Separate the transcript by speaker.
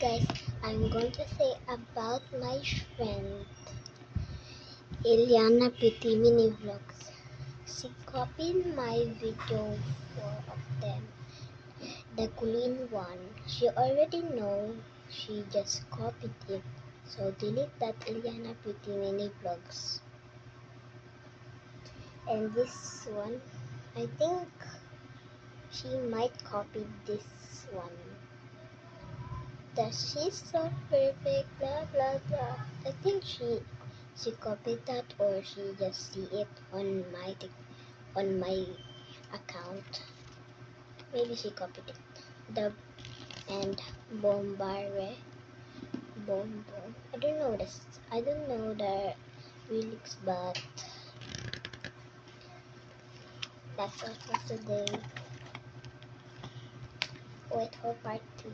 Speaker 1: guys, I'm going to say about my friend Eliana Pretty Mini Vlogs. She copied my video, 4 of them, the Queen one. She already know, she just copied it. So delete that Eliana Pretty Mini Vlogs. And this one, I think she might copy this one. That she's so perfect, blah blah blah. I think she copied that, or she just see it on my account. Maybe she copied it. The and Bombare Bom Bom. I don't know this. I don't know the lyrics, but that's all for today. Wait for part 2.